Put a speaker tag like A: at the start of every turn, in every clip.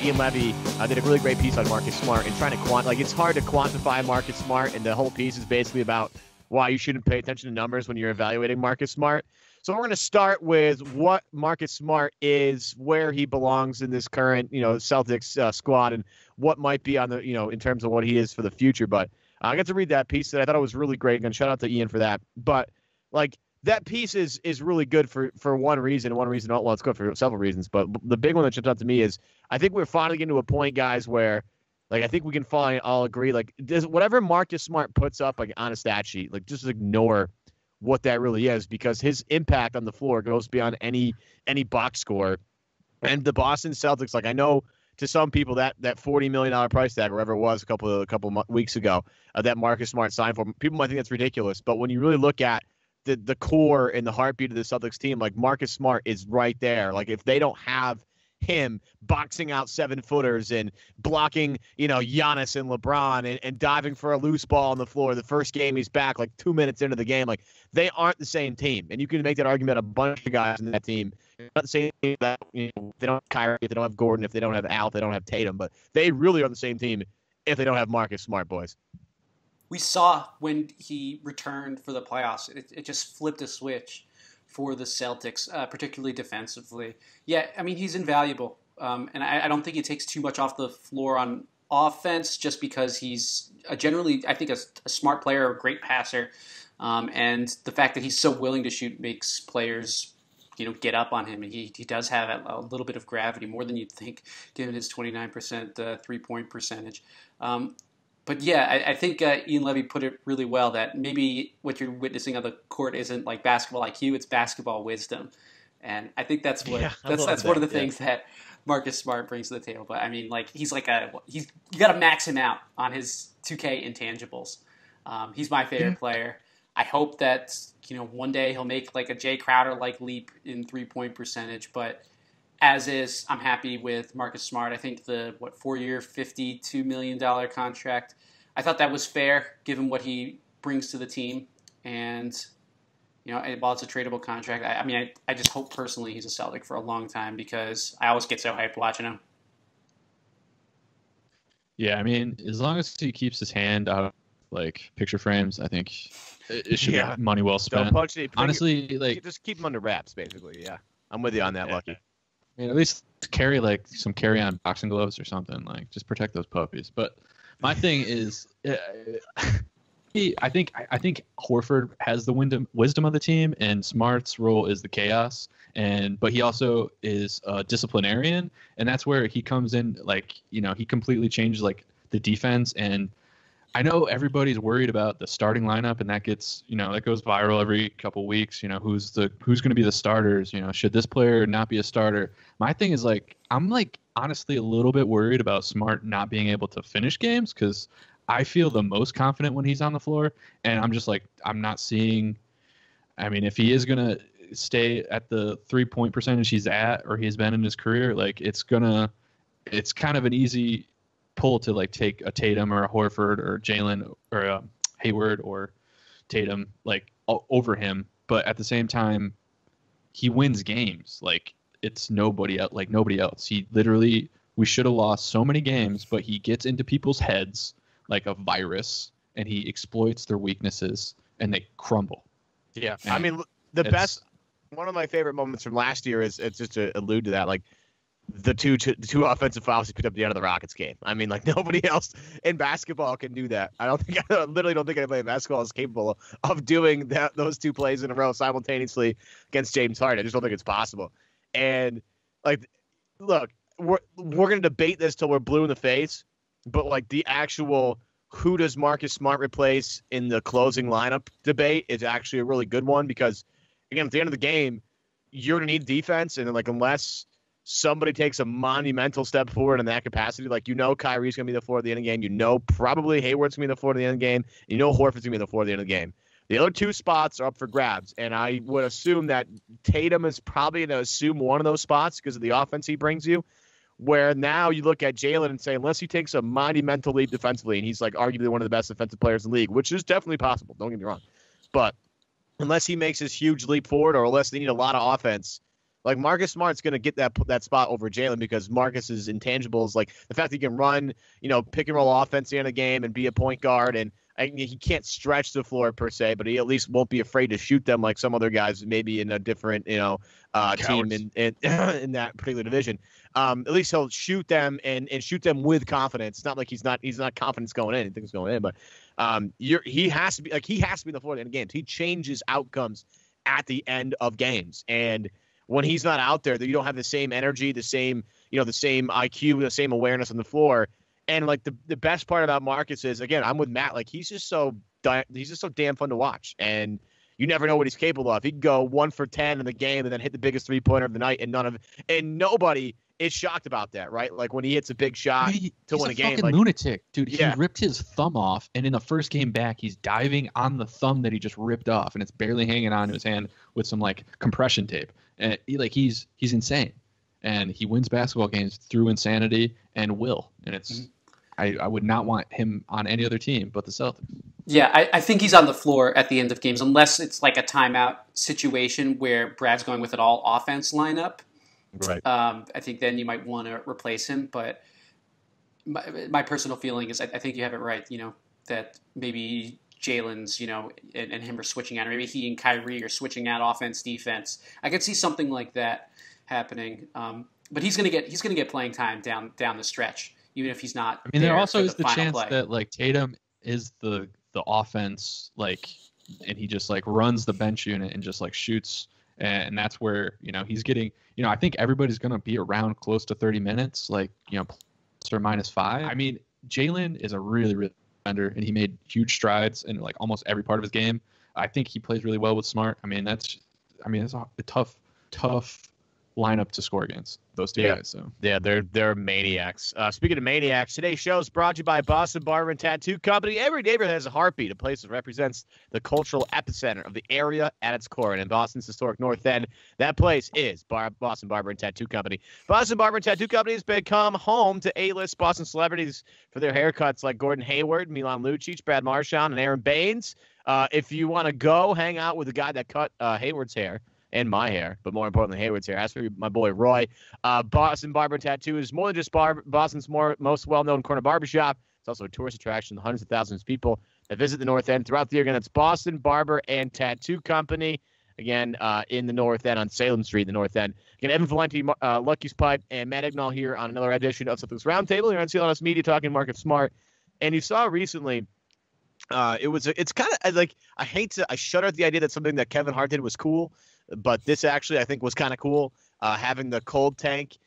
A: Ian Levy did a really great piece on Marcus Smart and trying to it's hard to quantify Marcus Smart, and the whole piece is basically about why you shouldn't pay attention to numbers when you're evaluating Marcus Smart. So we're going to start with what Marcus Smart is, where he belongs in this current, Celtics squad, and what might be on the, in terms of what he is for the future. But I got to read that piece that I thought it was really great. Again, shout out to Ian for that. But that piece is really good for one reason. Well, it's good for several reasons. But the big one that jumps out to me is I think we're finally getting to a point, guys, where I think we can finally all agree, whatever Marcus Smart puts up on a stat sheet, just ignore what that really is, because his impact on the floor goes beyond any box score. And the Boston Celtics, I know to some people that $40 million price tag, or whatever it was a couple weeks ago, that Marcus Smart signed for, people might think that's ridiculous. But when you really look at the core and the heartbeat of the Celtics team, Marcus Smart is right there. If they don't have him boxing out 7-footers and blocking, Giannis and LeBron and diving for a loose ball on the floor the first game he's back, 2 minutes into the game, they aren't the same team. And you can make that argument a bunch of guys in that team. Not the same team that, if they don't have Kyrie, if they don't have Gordon, if they don't have Al, if they don't have Tatum, but they really are the same team if they don't have Marcus Smart, boys.
B: We saw when he returned for the playoffs, it just flipped a switch for the Celtics, particularly defensively. Yeah, I mean, he's invaluable. And I don't think he takes too much off the floor on offense, just because he's generally, I think, a smart player, a great passer. And the fact that he's so willing to shoot makes players, get up on him. And he does have a little bit of gravity, more than you'd think, given his 29% three-point percentage. But yeah, I think Ian Levy put it really well, that maybe what you're witnessing on the court isn't basketball IQ, it's basketball wisdom. And I think that's what that's one of the things that Marcus Smart brings to the table. But I mean, he's you got to max him out on his 2K intangibles. He's my favorite player. I hope that one day he'll make a Jay Crowder leap in 3-point percentage. But as is, I'm happy with Marcus Smart. I think the 4-year, $52 million contract, I thought that was fair given what he brings to the team. And while it's a tradable contract, I just hope personally he's a Celtic for a long time, because I always get so hyped watching him.
C: Yeah, I mean, as long as he keeps his hand out of picture frames, I think it should be money well spent.
A: Don't punch it.
C: Honestly,
A: just keep him under wraps, basically. Yeah, I'm with you on that, Lucky.
C: I mean, at least carry some carry-on boxing gloves or something. Just protect those puppies. But my thing is, I think Horford has the wisdom of the team, and Smart's role is the chaos. But he also is a disciplinarian, and that's where he comes in. He completely changes the defense. And I know everybody's worried about the starting lineup, and that gets that goes viral every couple weeks. Who's going to be the starters? Should this player not be a starter? My thing is I'm honestly a little bit worried about Smart not being able to finish games, because I feel the most confident when he's on the floor, and I'm just I'm not seeing. I mean, if he is going to stay at the 3-point percentage he's at, or he's been in his career, it's kind of an easy pull to take a Tatum or a Horford or Jalen or a Hayward or Tatum over him. But at the same time, he wins games. It's nobody else. He literally, we should have lost so many games, but he gets into people's heads like a virus, and he exploits their weaknesses, and they crumble.
A: Yeah, and I mean, one of my favorite moments from last year is, it's just to allude to that, the two offensive fouls he picked up at the end of the Rockets game. I mean, nobody else in basketball can do that. I literally don't think anybody in basketball is capable of doing those two plays in a row simultaneously against James Harden. I just don't think it's possible. And look, we're gonna debate this till we're blue in the face, but the actual who does Marcus Smart replace in the closing lineup debate is actually a really good one, because again, at the end of the game, you're gonna need defense, and unless somebody takes a monumental step forward in that capacity, Kyrie's going to be the floor at the end of the game. Probably Hayward's going to be the floor at the end of the game. Horford's going to be the floor at the end of the game. The other two spots are up for grabs, and I would assume that Tatum is probably going to assume one of those spots because of the offense he brings you, where now you look at Jalen and say, unless he takes a monumental leap defensively, and he's arguably one of the best defensive players in the league, which is definitely possible, don't get me wrong, but unless he makes this huge leap forward, or unless they need a lot of offense, Like Marcus Smart's going to get that spot over Jalen because Marcus's intangibles, like the fact that he can run, pick and roll offense in a game and be a point guard, and he can't stretch the floor per se, but he at least won't be afraid to shoot them like some other guys maybe in a different team in in that particular division. At least he'll shoot them and shoot them with confidence. It's not like he's not confident going in and things going in, but he has to be in the floor at the end of games. He changes outcomes at the end of games, and when he's not out there, that you don't have the same energy, the same IQ, the same awareness on the floor. And like the best part about Marcus is, again, I'm with Matt. Like he's just so damn fun to watch, and you never know what he's capable of. He can go 1 for 10 in the game and then hit the biggest 3-pointer of the night, and nobody is shocked about that, right? Like when he hits a big shot to win a game.
C: He's a fucking lunatic, dude. He ripped his thumb off, and in the first game back, he's diving on the thumb that he just ripped off, and it's barely hanging on to his hand with some like compression tape. And he's insane, and he wins basketball games through insanity and will. And it's I would not want him on any other team but the Celtics.
B: Yeah, I think he's on the floor at the end of games, unless it's like a timeout situation where Brad's going with an all offense lineup.
A: Right.
B: I think then you might want to replace him. But my personal feeling is I think you have it right, that maybe Jalen's, and him are switching out, or maybe he and Kyrie are switching out offense, defense. I could see something like that happening. But he's gonna get playing time down the stretch, even if he's not.
C: I mean, there also is the chance that like Tatum is the offense, like, and he just like runs the bench unit and just like shoots, and that's where he's getting. I think everybody's gonna be around close to 30 minutes, like plus or minus 5. I mean, Jalen is a really, really defender, and he made huge strides in like almost every part of his game. I think he plays really well with Smart. I mean, that's a tough lineup to score against those two guys. So
A: yeah, they're maniacs. Speaking of maniacs, today's show is brought to you by Boston Barber and Tattoo Company. Every neighborhood has a heartbeat, a place that represents the cultural epicenter of the area at its core. And in Boston's historic North End, that place is Boston Barber and Tattoo Company. Boston Barber and Tattoo Company has become home to A-list Boston celebrities for their haircuts like Gordon Hayward, Milan Lucic, Brad Marchand, and Aaron Baines. If you want to go hang out with the guy that cut Hayward's hair, and my hair, but more importantly, Hayward's hair. Ask for my boy Roy. Boston Barber and Tattoo is more than just Boston's most well-known corner barbershop. It's also a tourist attraction. Hundreds of thousands of people that visit the North End throughout the year. Again, it's Boston Barber and Tattoo Company. Again, in the North End on Salem Street, the North End. Again, Evan Valenti, Lucky's Pipe, and Matt Ignall here on another edition of Celtics Roundtable here on CLNS Media, talking Marcus Smart. And you saw recently, it's kind of like I shudder at the idea that something that Kevin Hart did was cool. But this actually, I think, was kind of cool, having the cold tank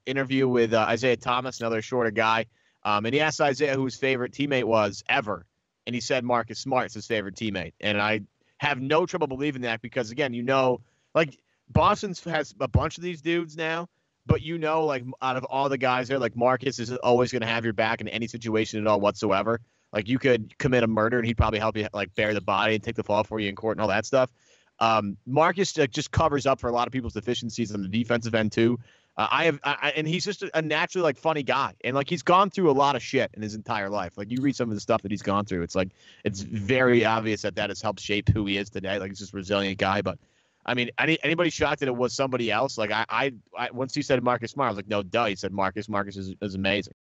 A: interview with Isaiah Thomas, another shorter guy. And he asked Isaiah who his favorite teammate was ever. And he said Marcus Smart's his favorite teammate. And I have no trouble believing that because, again, like Boston has a bunch of these dudes now. But like out of all the guys there, like Marcus is always going to have your back in any situation at all whatsoever. Like you could commit a murder and he'd probably help you like bury the body and take the fall for you in court and all that stuff. Marcus just covers up for a lot of people's deficiencies on the defensive end too. And he's just a naturally like funny guy, and like he's gone through a lot of shit in his entire life. Like you read some of the stuff that he's gone through, it's like it's very obvious that has helped shape who he is today. Like he's just a resilient guy. But I mean, anybody shocked that it was somebody else? Like I once he said Marcus Smart, I was like, no, duh. He said Marcus. Marcus is amazing.